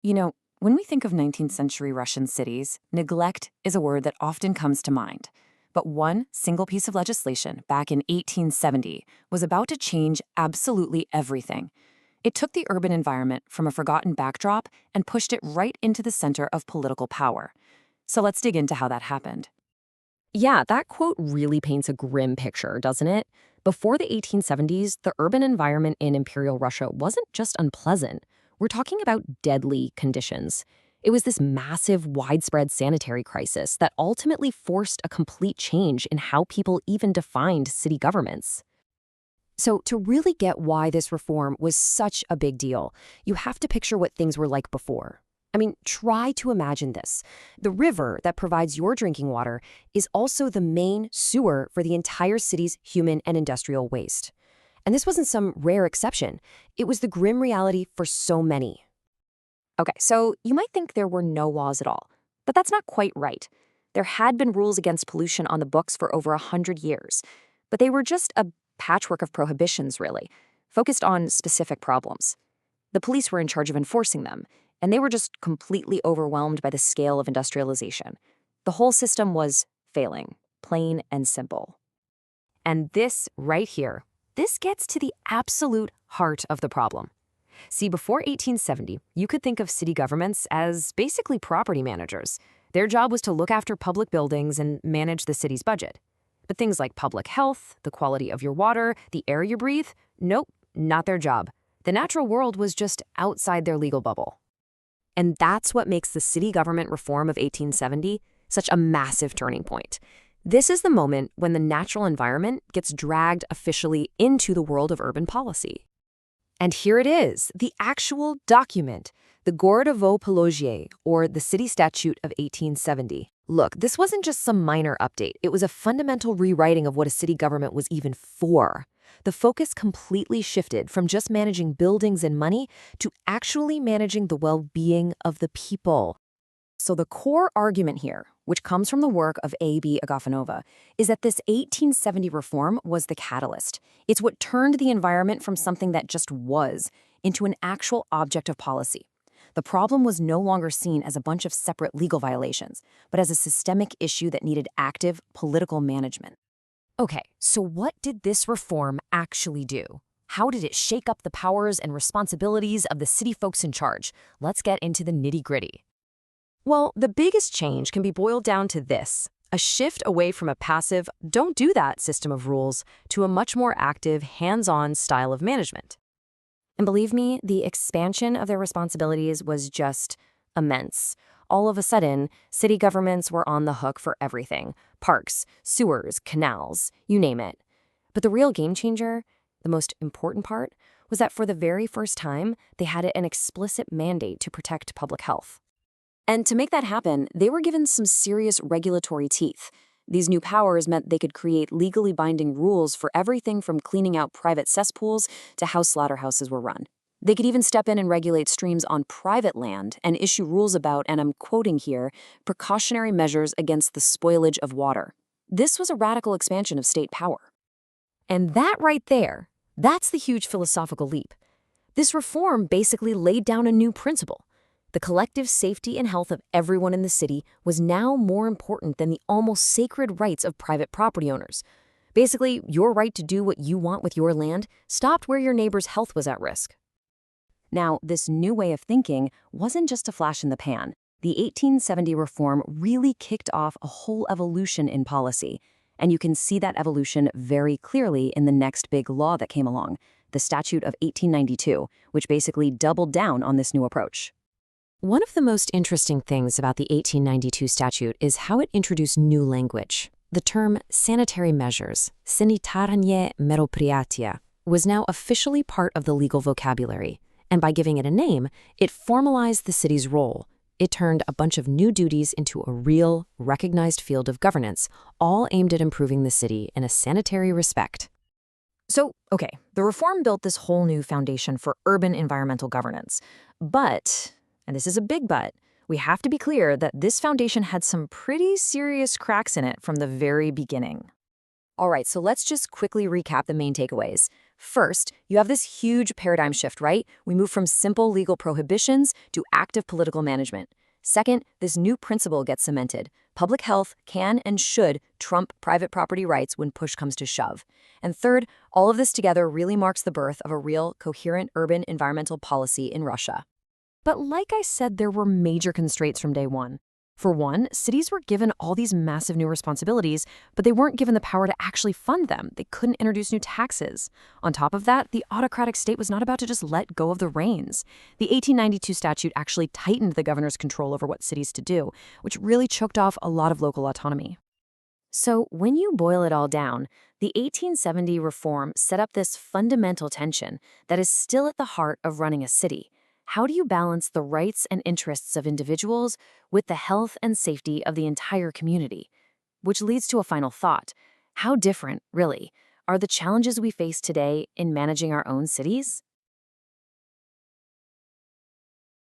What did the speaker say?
You know, when we think of 19th century Russian cities, neglect is a word that often comes to mind. But one single piece of legislation back in 1870 was about to change absolutely everything. It took the urban environment from a forgotten backdrop and pushed it right into the center of political power. So let's dig into how that happened. Yeah, that quote really paints a grim picture, doesn't it? Before the 1870s, the urban environment in Imperial Russia wasn't just unpleasant. We're talking about deadly conditions. It was this massive, widespread sanitary crisis that ultimately forced a complete change in how people even defined city governments. So, to really get why this reform was such a big deal, you have to picture what things were like before. I mean, try to imagine this. The river that provides your drinking water is also the main sewer for the entire city's human and industrial waste. And this wasn't some rare exception. It was the grim reality for so many. Okay, so you might think there were no laws at all, but that's not quite right. There had been rules against pollution on the books for over 100 years, but they were just a patchwork of prohibitions, really, focused on specific problems. The police were in charge of enforcing them, and they were just completely overwhelmed by the scale of industrialization. The whole system was failing, plain and simple. And this right here, this gets to the absolute heart of the problem. See, before 1870, you could think of city governments as basically property managers. Their job was to look after public buildings and manage the city's budget. But things like public health, the quality of your water, the air you breathe, nope, not their job. The natural world was just outside their legal bubble. And that's what makes the city government reform of 1870 such a massive turning point. This is the moment when the natural environment gets dragged officially into the world of urban policy. And here it is, the actual document, the Gordovo-Pologier, or the City Statute of 1870. Look, this wasn't just some minor update. It was a fundamental rewriting of what a city government was even for. The focus completely shifted from just managing buildings and money to actually managing the well-being of the people. So the core argument here, which comes from the work of A.B. Agafonova, is that this 1870 reform was the catalyst. It's what turned the environment from something that just was into an actual object of policy. The problem was no longer seen as a bunch of separate legal violations, but as a systemic issue that needed active political management. Okay, so what did this reform actually do? How did it shake up the powers and responsibilities of the city folks in charge? Let's get into the nitty-gritty. Well, the biggest change can be boiled down to this: a shift away from a passive, don't do that system of rules to a much more active, hands-on style of management. And believe me, the expansion of their responsibilities was just immense. All of a sudden, city governments were on the hook for everything: parks, sewers, canals, you name it. But the real game changer, the most important part, was that for the very first time, they had an explicit mandate to protect public health. And to make that happen, they were given some serious regulatory teeth. These new powers meant they could create legally binding rules for everything from cleaning out private cesspools to how slaughterhouses were run. They could even step in and regulate streams on private land and issue rules about, and I'm quoting here, precautionary measures against the spoilage of water. This was a radical expansion of state power. And that right there, that's the huge philosophical leap. This reform basically laid down a new principle. The collective safety and health of everyone in the city was now more important than the almost sacred rights of private property owners. Basically, your right to do what you want with your land stopped where your neighbor's health was at risk. Now, this new way of thinking wasn't just a flash in the pan. The 1870 reform really kicked off a whole evolution in policy. And you can see that evolution very clearly in the next big law that came along, the Statute of 1892, which basically doubled down on this new approach. One of the most interesting things about the 1892 statute is how it introduced new language. The term sanitary measures, sanitarnie meropриятия, was now officially part of the legal vocabulary, and by giving it a name, it formalized the city's role. It turned a bunch of new duties into a real, recognized field of governance, all aimed at improving the city in a sanitary respect. So, okay, the reform built this whole new foundation for urban environmental governance. But, and this is a big but, we have to be clear that this foundation had some pretty serious cracks in it from the very beginning. All right, so let's just quickly recap the main takeaways. First, you have this huge paradigm shift, right? We move from simple legal prohibitions to active political management. Second, this new principle gets cemented. Public health can and should trump private property rights when push comes to shove. And third, all of this together really marks the birth of a real, coherent urban environmental policy in Russia. But like I said, there were major constraints from day one. For one, cities were given all these massive new responsibilities, but they weren't given the power to actually fund them. They couldn't introduce new taxes. On top of that, the autocratic state was not about to just let go of the reins. The 1892 statute actually tightened the governor's control over what cities to do, which really choked off a lot of local autonomy. So, when you boil it all down, the 1870 reform set up this fundamental tension that is still at the heart of running a city. How do you balance the rights and interests of individuals with the health and safety of the entire community? Which leads to a final thought. How different, really, are the challenges we face today in managing our own cities?